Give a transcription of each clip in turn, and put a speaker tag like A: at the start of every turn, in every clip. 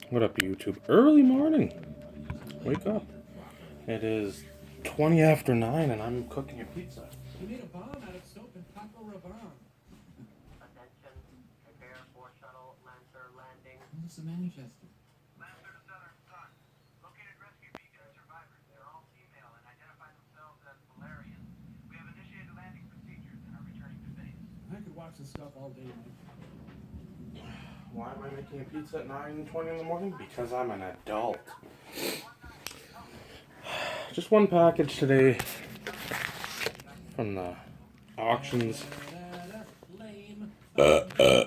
A: What up, YouTube? Early morning. Wake up. It is 20 after 9 and I'm cooking a pizza.
B: You made a bomb out of soap and Paco Rabanne.
C: Attention, prepare for shuttle Lancer landing.
B: What's the Manchester?
C: Lancer to Southern Sun. Located rescue beacon and survivors. They're all female and identify themselves as Valerian. We have initiated landing procedures and are returning to base.
B: I could watch this stuff all day, Mike.
A: Why am I making a pizza at 9:20 in the morning? Because I'm an adult. Just one package today from the auctions.
B: Shuttlecraft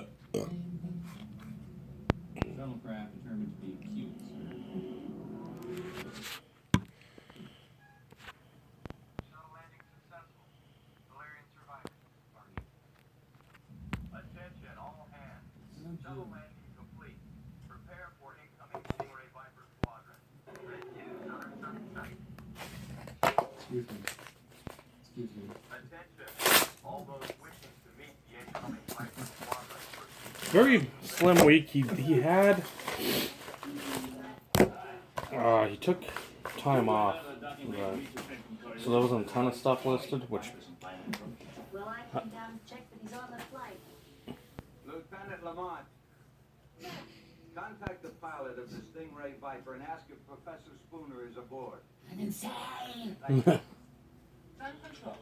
B: determined to be cute.
C: Shuttle landing successful. Valerian survivors. Attention, all hands. Shuttle landing complete. Prepare for incoming Stingray Viper squadron. Red 2, Southern Sun site.
B: Excuse me.
C: Attention, all those wishing to meet the incoming Viper squadron.
A: Very slim week. He took time off. So there wasn't a ton of stuff listed, which
D: Well, I came down to check that he's on the flight.
E: Lieutenant Lamont, contact the pilot of the Stingray Viper and ask if Professor Spooner is aboard.
D: I'm insane.
F: Sun Control.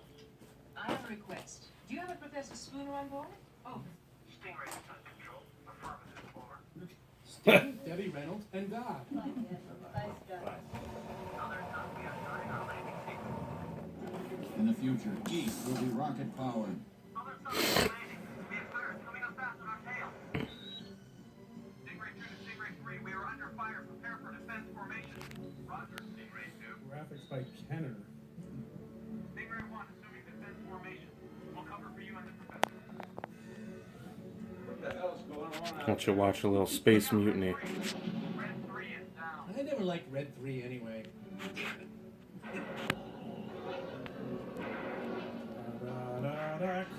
F: I have a request. Do you have a Professor Spooner on board? Over.
C: Stingray to Sun Control. Affirmative, over.
B: Steve, Debbie Reynolds, and God.
C: Southern Sun, we are starting our landing sequence.
G: In the future, East will be rocket powered.
C: Southern Sun is landing. We have fire coming up fast on our tail. Stingray 2 to Stingray 3, we are under fire. Prepare for defense formation. Roger, Stingray 2.
B: Graphics by Kenner.
C: Stingray 1, assuming defense formation. We'll cover for you and the professor.
E: What the hell's going on out
A: wants you to watch a little Space Mutiny.
C: Red 3 is down.
B: I never liked Red 3 anyway.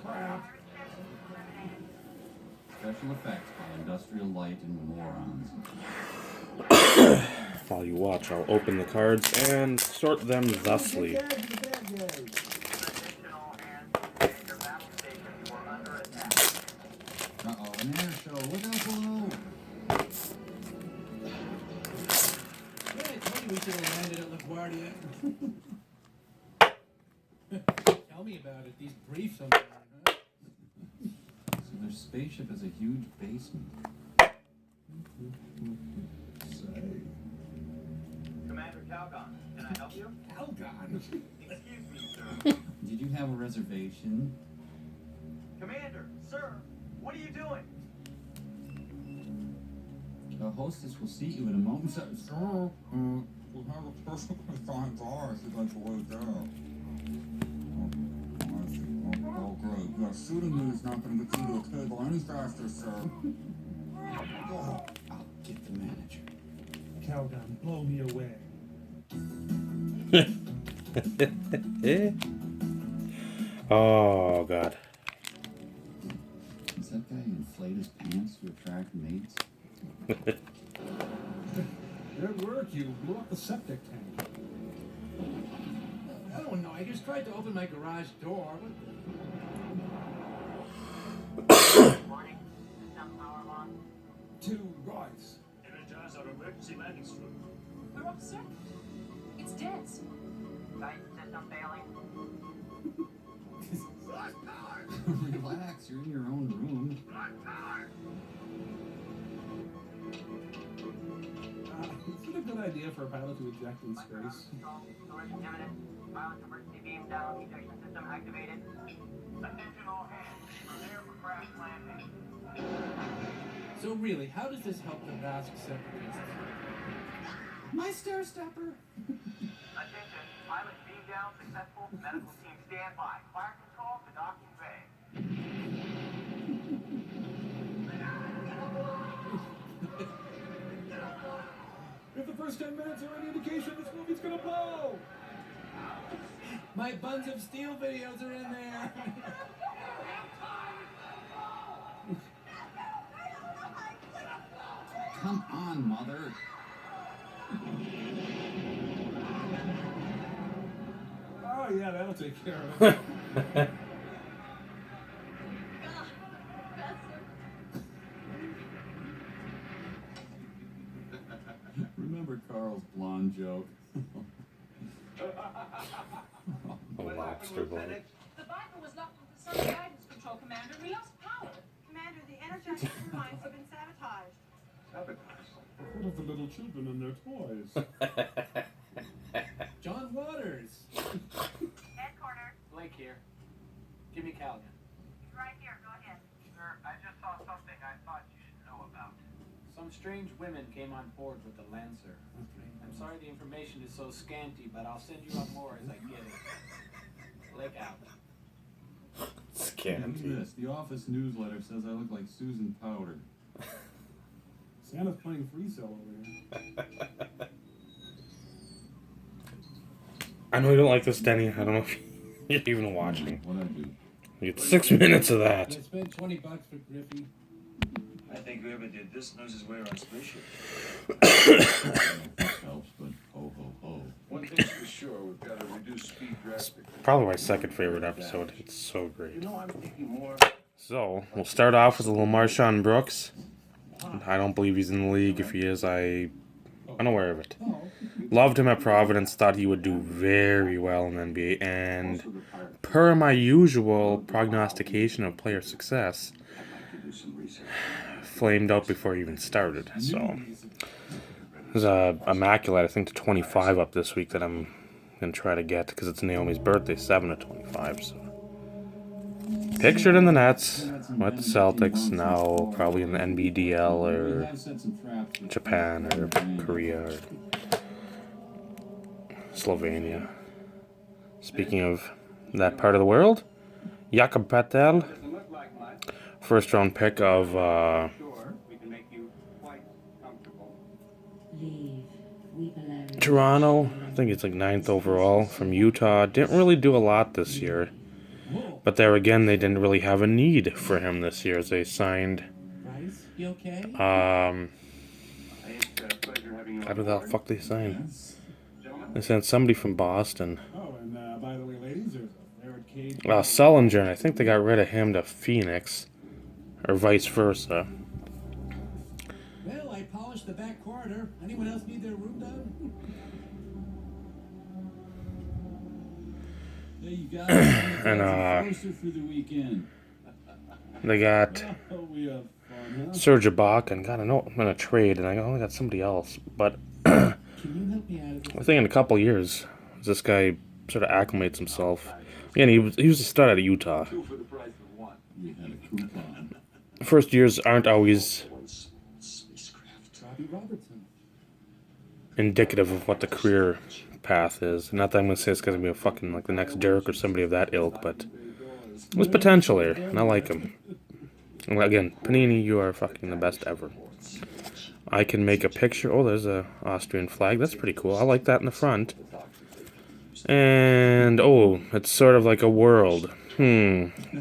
B: Crap.
G: Special effects by Industrial Light and Morons.
A: While you watch, I'll open the cards and sort them thusly.
C: Attention all hands. Your battle stations were under attack.
G: Uh-oh, an air show. Look out below.
B: Yeah, I told you we should have landed at LaGuardia. Tell me about it. These briefs on there, huh?
G: So their spaceship has a huge basement. Say.
C: Commander Calgon, can I help you?
B: Calgon.
C: Excuse me, sir.
G: Did you have a reservation?
C: Commander, sir, what are you doing?
G: The hostess will seat you in a moment. Sir, we'll have a perfectly fine bar if you'd like to wait there. Oh, great. Yeah, shooting me is not going to get you to a table any faster, sir. Oh, I'll get the manager.
B: Calgon, blow me away.
A: Oh, God.
G: Does that guy inflate his pants to attract mates?
B: Good work, you blew up the septic tank. I don't know, I just tried to open my garage door.
C: Warning, system power loss.
B: 2 rights.
H: Energize our emergency landing strip.
F: We're up, sir. It's dead.
C: Guidance system failing.
G: Relax, you're in your own room.
B: Is it a good idea for a pilot to eject in space?
C: Collision imminent. Pilot emergency beam down. Ejection system activated. Attention all hands. Prepare for crash landing.
B: So really, how does this help the Basque separatists? My stair stepper.
C: Attention. Pilot beam down successful. Medical team stand by. Fire control to docking bay.
B: If the first 10 minutes are any indication, this movie's gonna blow! My Buns of Steel videos are in there!
G: Come on, Mother.
B: Oh, yeah, that'll take care of it.
G: Remember Carl's blonde joke?
A: A lobster boy.
F: The Viper was locked with the sun guidance control, Commander. We lost power.
I: Commander, the energizing turbines have been sabotaged.
B: What of the little children and their toys? John Waters.
C: Head corner.
E: Blake here. Give me Callion.
C: He's right here. Go ahead. Sir, I just saw something I thought you should know about.
E: Some strange women came on board with the Lancer. I'm sorry the information is so scanty, but I'll send you up more as I get it. Blake out.
G: Who's
A: Scanty.
G: this? The office newsletter says I look like Susan Powder.
B: Santa's playing free cell over here.
A: I know you don't like this, Denny. I don't know if you're even watching.
G: What'd I do?
A: You get 6 minutes of that.
B: I spent $20 for Griffey.
H: I think whoever did this knows his way around spaceship.
G: This helps, but ho ho ho.
H: One thing's for sure, we've got to reduce speed drastically.
A: Probably my second favorite episode. It's so great.
H: You know, I'm thinking more.
A: So, we'll start off with a little Marshawn Brooks. I don't believe he's in the league. If he is, I'm unaware of it. Loved him at Providence. Thought he would do very well in the NBA. And per my usual prognostication of player success, flamed out before he even started. So, there's a immaculate, I think, to 25 up this week that I'm going to try to get because it's Naomi's birthday, 7 to 25. So, pictured in the Nets with the Celtics, now probably in the NBDL or Japan or Korea or Slovenia. Speaking of that part of the world, Jakob Patel, first round pick of Toronto. I think it's like 9th overall from Utah. Didn't really do a lot this year. But there again, they didn't really have a need for him this year as they signed.
B: Bryce, you okay?
A: I don't know how the fuck they signed. They sent somebody from Boston.
B: Oh, and by the way, ladies, there's a Barrett Cage.
A: Sullinger, and I think they got rid of him to Phoenix. Or vice versa.
B: Well, I polished the back corridor. Anyone else need their room done?
G: Hey, you guys.
A: And
G: Closer for the weekend.
A: they got
B: Oh, we have fun, huh?
A: Serge Ibaka, and God, I know I'm going to trade, and I only got somebody else. But
B: Can you help me out of this?
A: I think in a couple years, this guy sort of acclimates himself. Again, he was a stud out of Utah.
H: Two for the price of one.
G: We had a coupon.
A: First years aren't always
B: Robbie Robertson.
A: indicative of what the career path is. Not that I'm going to say it's going to be a fucking like the next Dirk or somebody of that ilk, but there's potential there, and I like him. And again, Panini, you are fucking the best ever. I can make a picture. Oh, there's a Austrian flag. That's pretty cool. I like that in the front. And, oh, it's sort of like a world.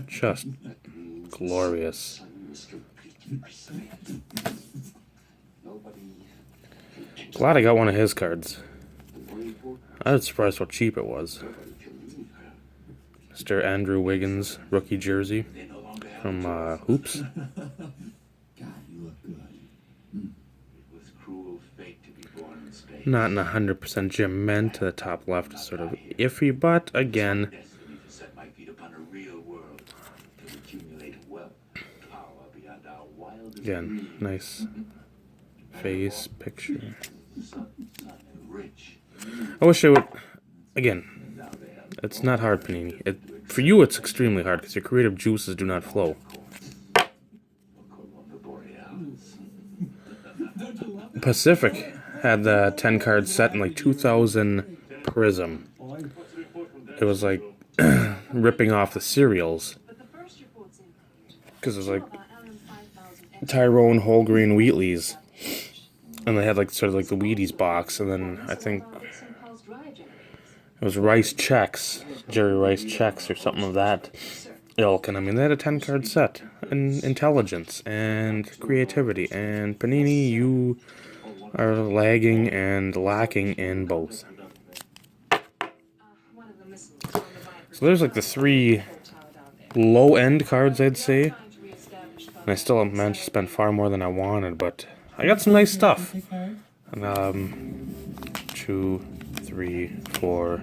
A: Just glorious. Glad I got one of his cards. I was surprised how cheap it was. Mr. Andrew Wiggins, rookie jersey from Hoops.
G: God, you look good.
A: Not in 100% gem meant to the top left is sort of iffy, but again, nice face picture. I wish I would, again, it's not hard, Panini. For you, it's extremely hard because your creative juices do not flow. Pacific had the 10 card set in like 2000 Prism. It was like ripping off the cereals. Because it was like Tyrone Whole Grain Wheatley's. And they had like sort of like the Wheaties box. And then I think it was Rice Chex, Jerry Rice Chex or something of that ilk, and I mean, they had a 10-card set. And intelligence, and creativity, and Panini, you are lagging and lacking in both. So there's like the 3 low-end cards, I'd say. And I still managed to spend far more than I wanted, but I got some nice stuff. And, 2, 3, 4,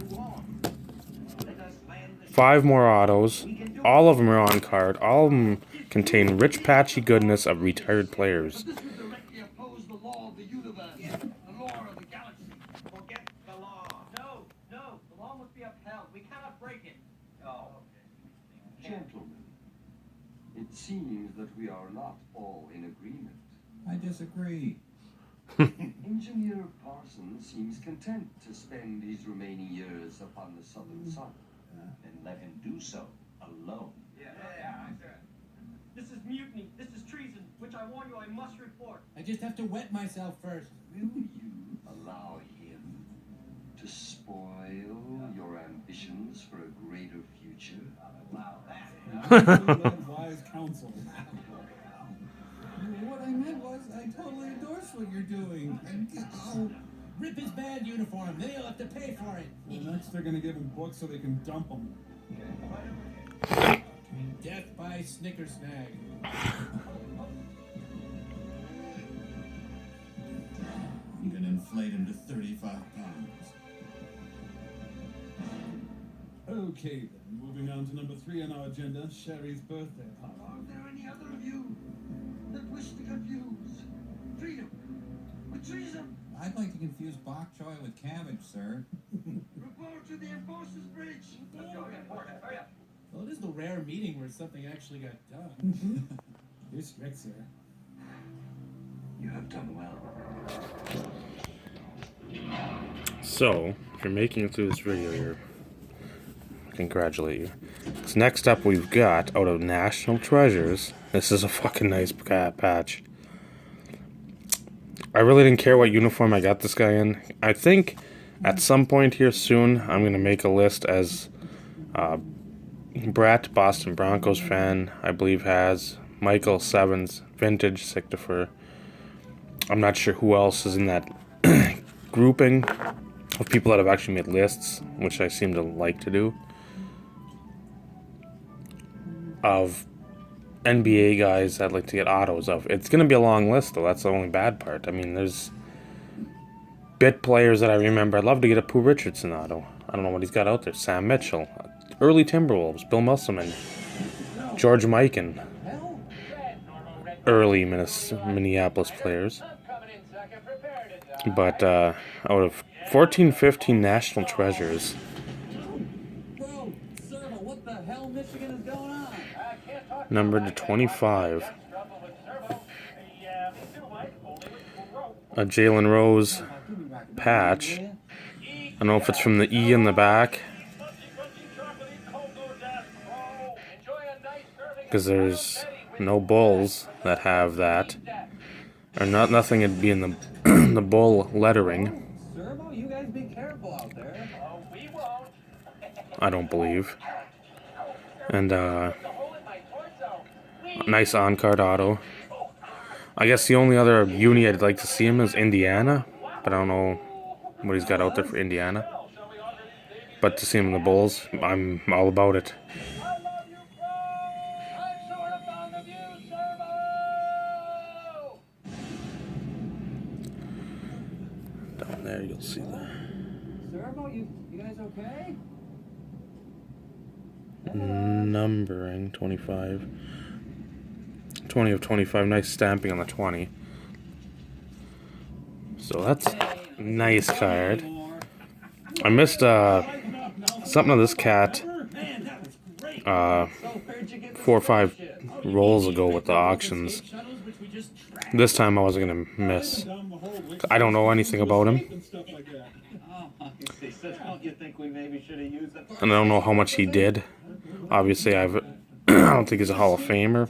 A: 5 more autos. All of them are on card. All of them contain rich, patchy goodness of retired players.
C: This would directly oppose the law of the universe, the law of the galaxy. Forget the law.
B: No, the law must be upheld. We cannot break it.
C: Oh.
J: Gentlemen, it seems that we are not all in agreement.
G: I disagree.
J: Engineer Parsons seems content to spend his remaining years upon the southern sun.
H: Then let him do so, alone.
C: Yeah, I said.
B: This is mutiny. This is treason, which I warn you I must report.
E: I just have to wet myself first.
J: Will you allow him to spoil your ambitions for a greater future?
C: Allow that.
G: Wise counsel. What I meant was, I totally endorse what you're doing.
E: Rip his band uniform, then he'll have to pay for it.
G: Next, they're gonna give him books so they can dump him.
E: Death by Snickersnag.
G: I'm gonna inflate him to 35 pounds. Okay, then. Moving on to number 3 on our agenda, Sherry's birthday party.
C: Are there any other of you that wish to confuse freedom with treason?
G: I'd like to confuse bok choy with cabbage, sir.
C: Report to the Enforcers Bridge. Let's go, report it. Hurry up.
E: Well, it is the rare meeting where something actually got done.
G: You're strict, sir.
H: You have done well.
A: So, if you're making it through this video here, I congratulate you. So next up we've got, out of National Treasures, this is a fucking nice patch. I really didn't care what uniform I got this guy in. I think at some point here soon, I'm going to make a list as Brett, Boston Broncos fan, I believe has Michael Sevens, Vintage, Sictifer. I'm not sure who else is in that grouping of people that have actually made lists, which I seem to like to do, of NBA guys I'd like to get autos of. It's going to be a long list, though. That's the only bad part. I mean, there's bit players that I remember. I'd love to get a Pooh Richardson auto. I don't know what he's got out there. Sam Mitchell, early Timberwolves, Bill Musselman, George Mikan, early Minneapolis players. But out of 14-15 National Treasures,
B: Bro, Servo, what the hell, Michigan, is going on?
A: numbered to 25. A Jalen Rose patch. I don't know if it's from the E in the back, because there's no Bulls that have that, or nothing would be in the the Bull lettering.
B: Servo, you guys be careful out there. Oh, we won't.
A: I don't believe. And nice on-card auto. I guess the only other uni I'd like to see him is Indiana, but I don't know what he's got out there for Indiana. But to see him in the Bulls, I'm all about it. Down there you'll see that.
B: Servo, you guys okay?
A: Numbering 25. 20 of 25. Nice stamping on the 20. So that's a nice card. I missed something of this cat 4 or 5 rolls ago with the auctions. This time I wasn't going to miss. I don't know anything about him. And I don't know how much he did. Obviously, I don't think he's a Hall of Famer.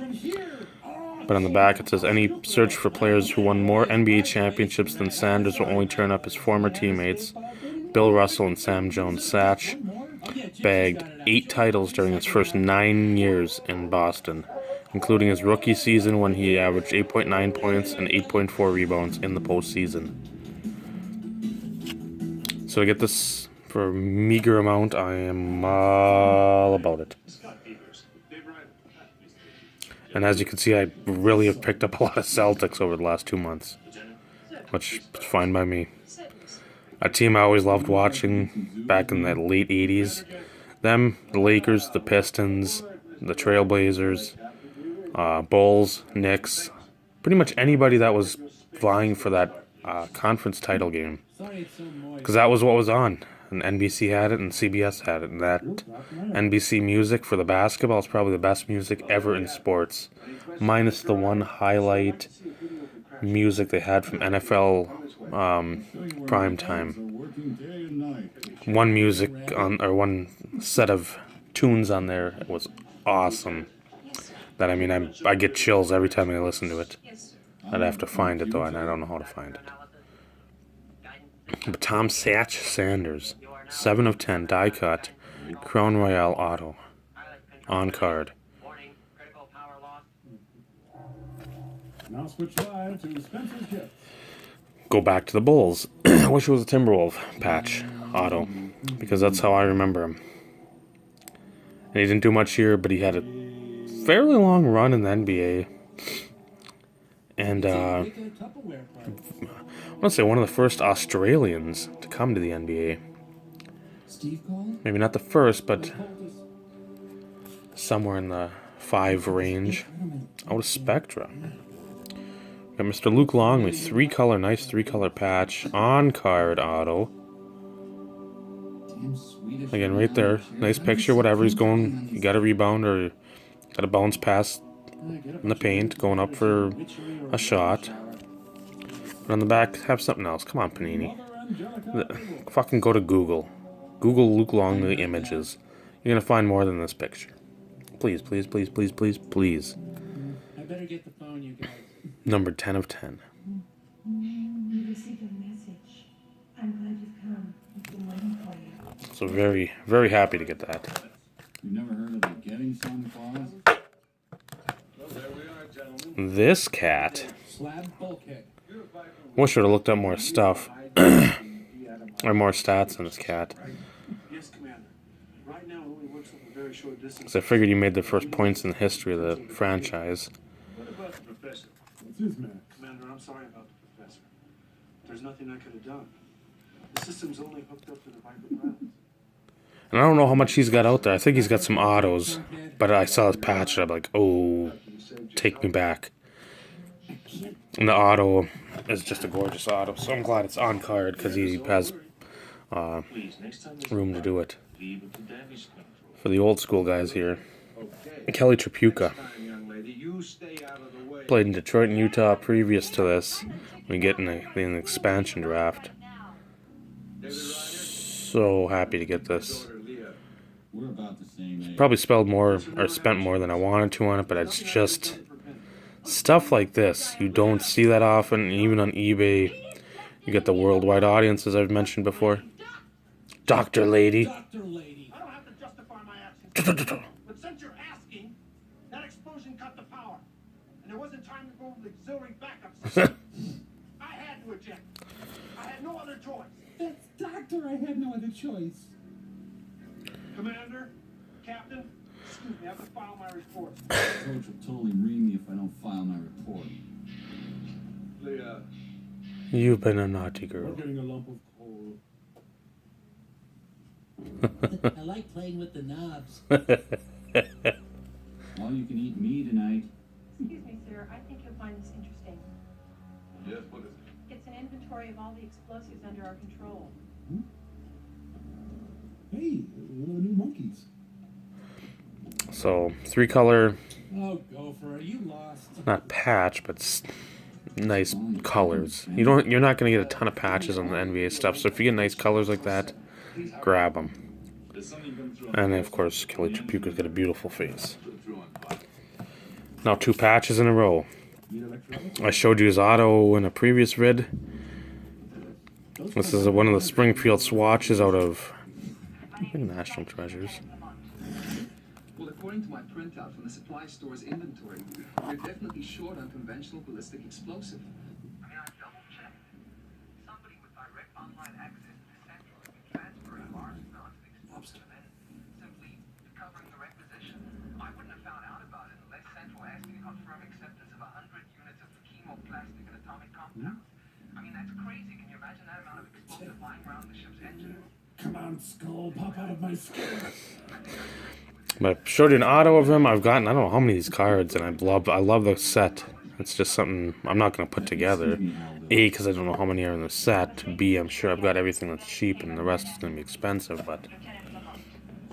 A: But on the back it says, any search for players who won more NBA championships than Sanders will only turn up his former teammates, Bill Russell and Sam Jones Satch. bagged 8 titles during his first 9 years in Boston, including his rookie season when he averaged 8.9 points and 8.4 rebounds in the postseason. So to get this for a meager amount, I am all about it. And as you can see, I really have picked up a lot of Celtics over the last 2 months, which is fine by me. A team I always loved watching back in the late 80s. Them, the Lakers, the Pistons, the Trailblazers, Bulls, Knicks. Pretty much anybody that was vying for that conference title game. Because that was what was on. And NBC had it and CBS had it. And that NBC music for the basketball is probably the best music ever in sports. Minus the one highlight music they had from NFL prime time. One set of tunes on there was awesome. That I get chills every time I listen to it. I'd have to find it though, and I don't know how to find it. But Tom Satch Sanders, 7 of 10, die cut, Crown Royale auto, on card.
B: Now switch live to Spencer's gift.
A: Go back to the Bulls. I wish it was a Timberwolf patch auto, because that's how I remember him. And he didn't do much here, but he had a fairly long run in the NBA. And I want to say one of the first Australians to come to the NBA. Maybe not the first, but somewhere in the 5 range. Out of Spectra. Got Mr. Luke Longley, nice 3-color patch, on-card auto. Again, right there, nice picture, whatever he's going, you got a rebound or got a bounce pass in the paint, going up for a shot. And on the back, have something else. Come on, Panini. Fucking go to Google. Google Luke Longley images. You're gonna find more than this picture. Please, please, please, please, please, please.
B: I better get the phone, you guys.
A: Number 10 of 10.
D: We received a message. I'm glad you've come. We've been waiting for you.
A: So very, very happy to get that.
G: You've never heard of the Getting Some Clause?
H: Well, there we are, gentlemen.
A: This cat.
B: Slab bulkhead.
A: Wish I would have looked up more stuff. Or more stats on this cat.
E: Yes, Commander. Right now, it only works over very short distance.
A: Because I figured you made the first points in the history of the franchise.
H: What about the professor?
B: What's his man?
E: Commander, I'm sorry about the professor. There's nothing I could have done. The system's only hooked up to the Viper grounds.
A: And I don't know how much he's got out there. I think he's got some autos. But I saw his patch and I'm like, oh, take me back. And the auto is just a gorgeous auto. So I'm glad it's on card because he has room to do it. For the old school guys here. Kelly Tripucka. Played in Detroit and Utah previous to this. We get in the expansion draft. So happy to get this.
G: We're about the same age.
A: Probably spent more than I wanted to on it, but it's just stuff like this. You don't see that often, even on eBay. You get the worldwide audience, as I've mentioned before. Dr. Lady.
B: Dr. Lady.
C: I don't have to justify my actions. But since you're asking, that explosion cut the power. And there wasn't time to go over the auxiliary backup system. I had to eject. I had no other choice.
B: That's Doctor. I had no other choice.
C: Commander, Captain, excuse me, I have to file my report.
G: Coach will totally ream me if I don't file my report.
A: You've been a naughty
B: We're
A: girl.
B: getting a lump of coal. I like playing with the knobs.
G: All you can eat me tonight.
I: Excuse me, sir. I think you'll find this interesting.
H: Yes, what is it?
I: It's an inventory of all the explosives under our control.
B: Hey, one of the new monkeys.
A: So, 3-color,
B: Oh, Gopher, you lost.
A: not patch, but nice colors. You're not going to get a ton of patches on the NBA stuff, so if you get nice colors like that, grab them. And of course, Kelly Tripucka's got a beautiful face. Now 2 patches in a row. I showed you his auto in a previous vid. This is one of the Springfield swatches out of National treasures.
K: Well, according to my printout from the supply store's inventory, we're definitely short on conventional ballistic explosive.
C: I mean, I double-checked. Somebody with direct online access to the central can be transferring large amounts of explosive and then simply covering the requisition. I wouldn't have found out about it unless Central asked me to confirm acceptance of 100 units of chemoplastic and atomic compounds. I mean, that's crazy. Can you imagine that amount of explosive lying around the ship's engine?
B: Come on, Skull, pop out of my skin.
A: But I showed you an auto of him. I've gotten I don't know how many of these cards, and I love the set. It's just something I'm not gonna put together. A, because I don't know how many are in the set. B, I'm sure I've got everything that's cheap, and the rest is gonna be expensive. But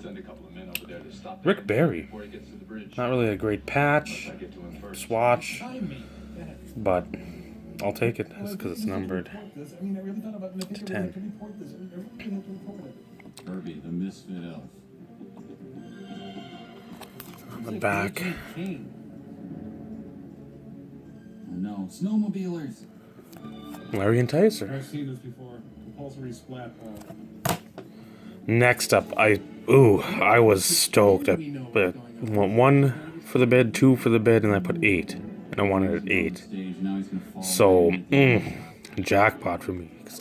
L: Send a couple of men over there to stop
A: Rick Barry,
L: before he gets to the bridge.
A: not really a great patch,
L: I get to him first.
A: swatch, but I'll take it because it's numbered to 10.
G: Herbie, the misfit elf.
A: On the back.
G: Oh no, snowmobilers!
A: Larry and Tyser.
B: I've seen this before. Compulsory splat ball.
A: Next up, I was stoked. I put 1 for the bid, 2 for the bid, and I put 8. And I wanted it 8. So, jackpot for me. 'Cause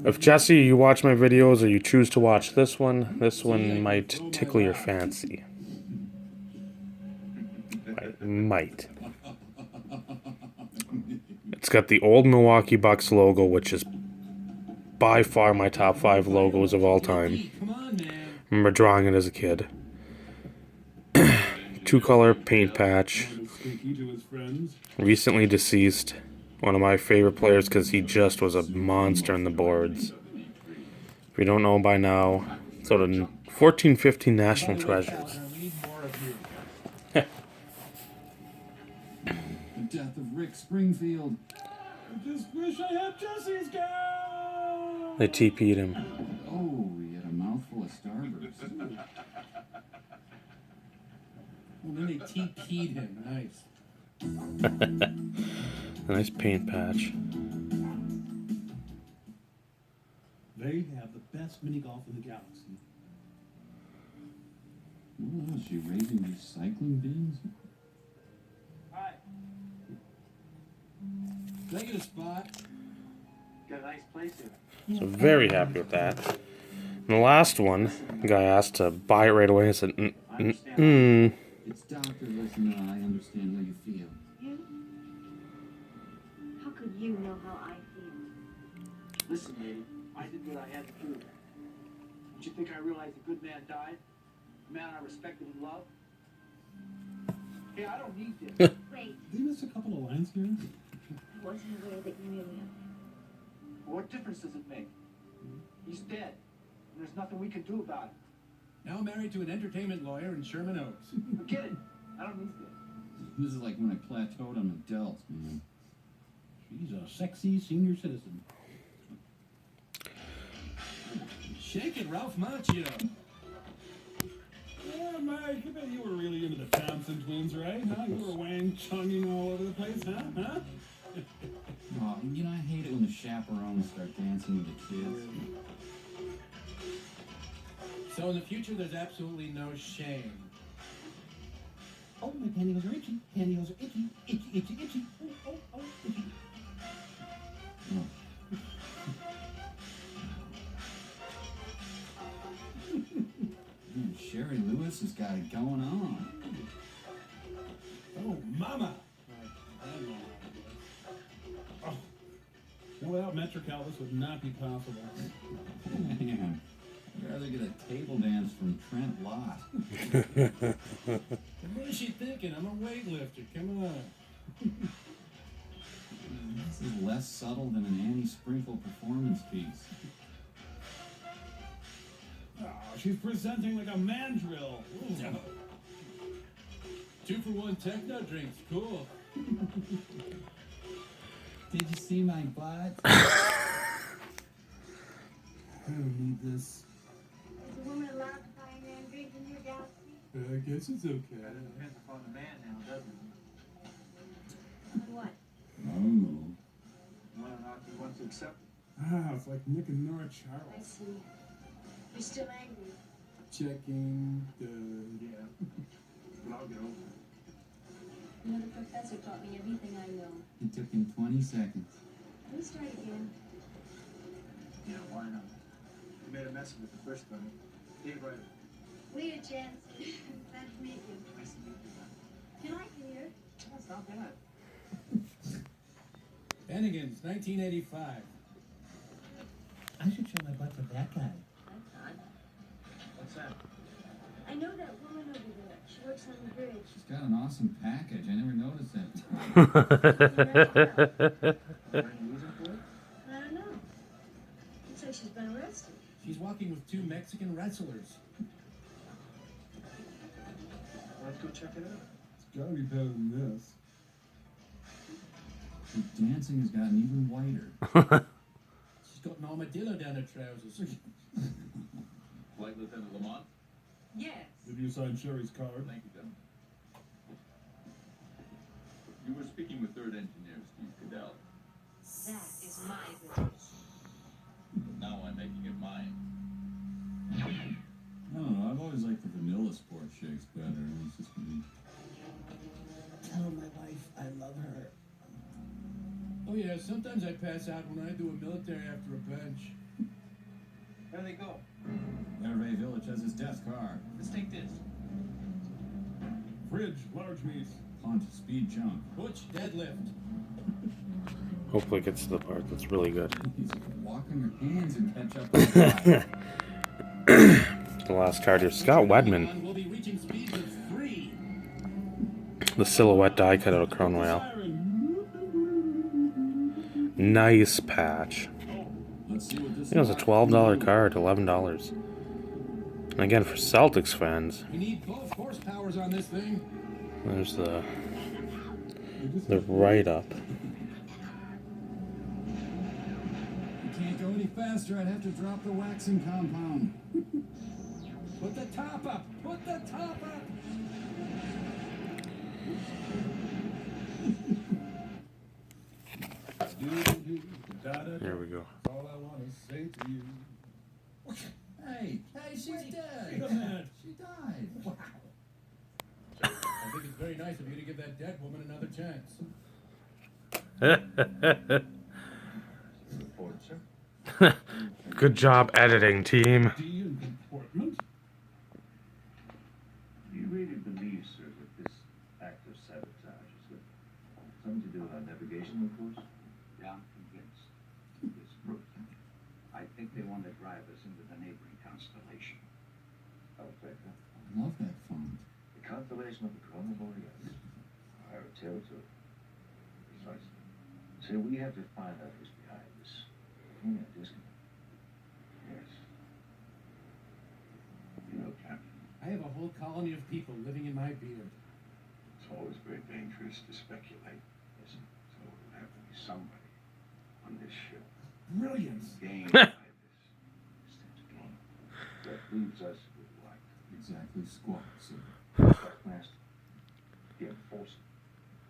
A: if Jesse, you watch my videos or you choose to watch this one might tickle your fancy. Might. It's got the old Milwaukee Bucks logo, which is by far my top 5 logos of all time. Remember drawing it as a kid. 2-color paint patch. Recently deceased. One of my favorite players because he just was a monster in the boards. If you don't know by now, so the 14-15 National Treasures.
G: The death of Rick Springfield.
B: I just wish I had Jesse's guy.
A: They TP'd him.
G: Oh, he had a mouthful of Starburst.
B: Well, then they TP'd him. Nice.
A: Nice paint patch.
B: They have the best mini golf in the galaxy.
G: What is she raising recycling bins?
E: Hi.
B: Did I get a spot?
E: Got a nice place here.
A: So very happy with that. And the last one, the guy asked to buy it right away. I said,
G: It's Dr. Listen, I understand how you feel.
D: You? How could you know how I feel?
E: Listen, lady, I did what I had to do. Don't you think I realized a good man died? A man I respected and loved? Hey, I don't need this.
D: Wait,
B: Did you miss a couple of lines here?
D: I wasn't aware that you knew him.
E: What difference does it make? He's dead, and there's nothing we can do about it.
B: Now married to an entertainment lawyer in Sherman Oaks.
E: Forget it. I don't need this.
G: This is like when I plateaued on adults, man.
B: She's a sexy senior citizen. Shake it, Ralph Macchio. Yeah, Mike, I bet you were really into the Thompson twins, right? Huh? You were wang-chunging all over the place, huh?
G: Oh, you know, I hate it when the chaperones start dancing with the kids.
B: So in the future, there's absolutely no shame. Oh, my pantyhose are itchy. Pantyhose are itchy. Itchy, itchy, itchy. Oh, itchy.
G: Man, Sherry Lewis has got it going on.
B: Oh, mama. Oh. No, without Metrocal, this would not be possible.
G: Man, I'd rather get a table dance from Trent Lott.
B: What is she thinking? I'm a weightlifter. Come on.
G: This is less subtle than an Annie Sprinkle performance piece.
B: Oh, she's presenting like a mandrill. 2-for-1 techno drinks. Cool.
G: Did you see my butt?
B: I don't need this.
D: Is a woman allowed to buy an Android in your galaxy?
B: I guess it's okay.
E: Depends upon the man now, doesn't it?
D: What?
G: Oh.
E: Whether or not he wants to accept it.
B: Ah, it's like Nick and Nora
D: I
B: Charles.
D: see.
F: You're still angry.
B: Checking the...
E: Yeah. But I'll get over it.
D: You know, the professor taught me everything I know.
G: It took him 20 seconds.
D: Can we start again?
E: Yeah, why not? You made a mess of it the first time. Dave Ryder.
D: Later, Chance. Glad to meet you.
E: Nice to meet you.
D: You like it here?
E: That's not bad.
B: Bennigan's, 1985. I should show my butt to that guy.
D: I can't.
E: What's that?
D: I know that woman over there. She works on the bridge.
G: She's got an awesome package. I never noticed that.
E: Are you losing for it?
D: I don't know. Looks like she's been arrested.
B: She's walking with two Mexican wrestlers.
E: Let's go check it out.
B: It's gotta be better than this.
G: The dancing has gotten even whiter.
B: She's got an armadillo down her trousers.
L: Flight Lieutenant Lamont?
F: Yes.
B: Did you sign Sherry's card?
L: Thank you, Dem. You were speaking with Third Engineer Steve Cadell.
F: That is my business.
L: Now I'm making it mine.
G: I don't know. I've always liked the vanilla sport shakes better. It's just me.
B: Tell my wife I love her. Oh yeah, sometimes I pass out when I do a military after a bench.
E: Where do they go?
G: Merve Village has his death car.
E: Let's take this.
B: Fridge, large meat.
G: Punch, speed jump.
B: Butch, deadlift.
A: Hopefully it gets to the part that's really good.
G: He's walking your hands and catch up with the
A: The last card here, Scott Wedman.
B: We'll be reaching speeds of 3.
A: The silhouette die cut out of Crown Royale. Nice patch.
G: Let's see what
A: I
G: this
A: think it was a $12 card, $11. And again, for Celtics fans,
B: We need both horsepowers on this thing.
A: there's the write-up.
G: You can't go any faster. I'd have to drop the waxing compound.
B: Put the top up. Put the top up.
A: Here we go.
B: That's all I want to say to you.
G: Hey, she's
B: Wait
G: dead.
B: a minute.
G: She died.
B: Wow. I think it's very nice of you to give that dead woman another chance.
H: Report, sir.
A: Good job editing, team.
B: Deportment?
H: Do you really believe, sir, that this act of sabotage has got something to do with our navigational course?
J: Yeah, I'm convinced. It's brutal. I think they want to drive us into the neighboring constellation.
H: I'll take that.
G: I love that font.
H: The constellation of the Corona Borealis. Our territory. Precisely. So we have to find out who's behind this. Only a disconnect. Yes. You know, Captain,
B: I have a whole colony of people living in my beard.
H: it's always very dangerous to speculate, isn't it? So it will have to be somebody on this ship.
B: Brilliance.
H: Game by this distant game. That leaves us with what?
G: Exactly squat, sir.
H: Master. The enforcer.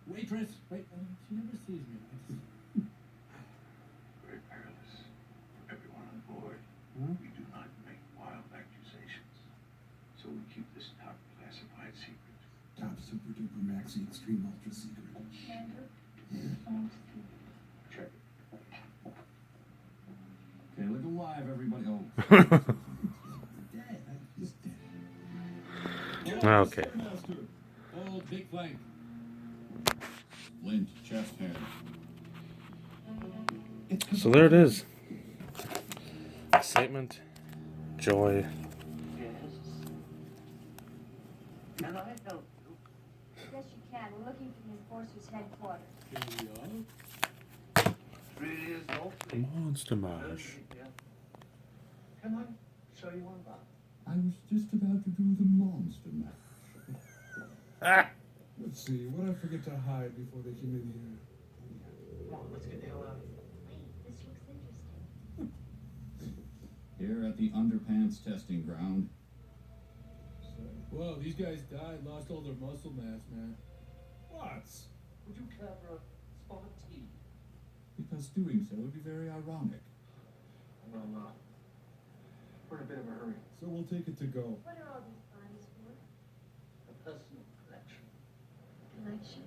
B: Waitress. Wait, she never sees me.
H: Very perilous for everyone on board.
B: Huh?
H: We do not make wild accusations. So we keep this top classified secret.
B: Top super duper maxi extreme ultra secret.
H: Check it.
G: Okay, look alive, everybody. Oh.
B: Dead. He's dead.
A: Okay.
B: Old big flank.
G: Flint, chest hair.
A: So there it is. Excitement, joy.
J: Yes. Can I help you?
D: Yes, you can. We're looking for the enforcer's headquarters.
B: Here we are.
J: Really is awfully.
A: Monster Mash.
J: Yeah. Can I show you one back?
G: I was just about to do the monster mash.
B: Let's see, what did I forget to hide before they came in here?
J: Come on, let's get the hell out of here.
D: Wait, this looks interesting.
G: Here at the underpants testing ground.
B: Whoa, these guys died, lost all their muscle mass, man. What?
J: Would you care for a spot of tea?
G: Because doing so would be very ironic.
J: Well,
E: We're in a bit of a hurry.
B: So we'll take it to go.
D: What are all these bodies for?
H: A personal collection.
D: Collection?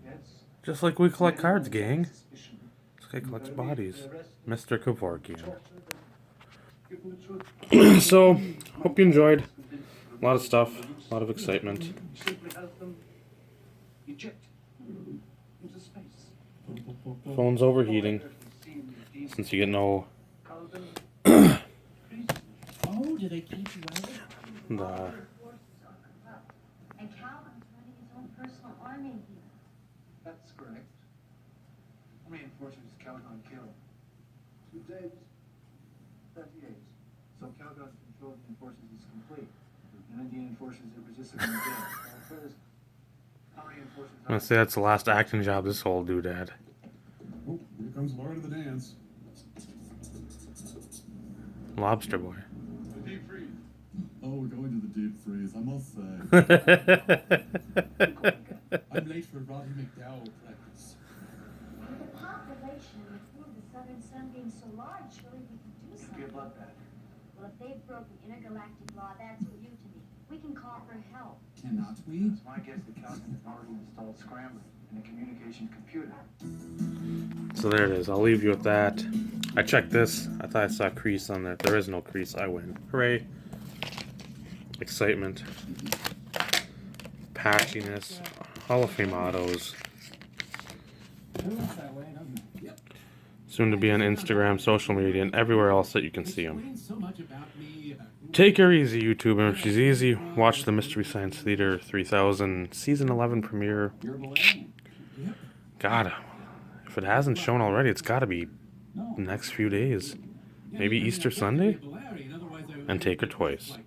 H: Yes.
A: Just like we collect cards, gang.
H: Suspicion.
A: This guy collects
H: You're
A: bodies.
H: arrested.
A: Mr. Kevorkian.
H: Torture them. Give them the truth.
A: So, hope you enjoyed. A lot of stuff, a lot of excitement.
H: You simply have them eject into space.
A: Phone's overheating since you get no
B: Oh, do they keep you out?
A: the
D: And Calvin's running his own personal army here.
E: That's correct. How many enforcers does Calgon kill?
H: 2 days.
E: 38. So Calgon's control of the enforcers is complete. And Indian enforcers that resist are going to dead. First, how many enforcers
A: I'm gonna say that's the last acting job this whole doodad.
G: Oh, here comes Lord of the Dance.
A: Lobster boy.
L: The deep freeze.
G: Oh, we're going to the deep freeze, I must say. I'm late for Roddy McDowell practice.
D: With the population and the pool of the southern sun being so large, surely we can do
E: Be a
D: something.
E: bloodbath.
D: Well, if they've broken intergalactic law, that's for you to me. We can call for help.
G: Cannot we?
E: It's my guess that Calgon has already installed Scrambler in a communications computer.
A: So there it is. I'll leave you with that. I checked this. I thought I saw a crease on there. There is no crease. I win. Hooray. Excitement. Patchiness. Hall of Fame autos. Soon to be on Instagram, social media, and everywhere else that you can see them.
B: So much about me.
A: Take her easy, YouTuber. If she's easy, watch the Mystery Science Theater 3000 Season 11 premiere. God, if it hasn't shown already, it's got to be the next few days. Maybe Easter Sunday? And take her twice.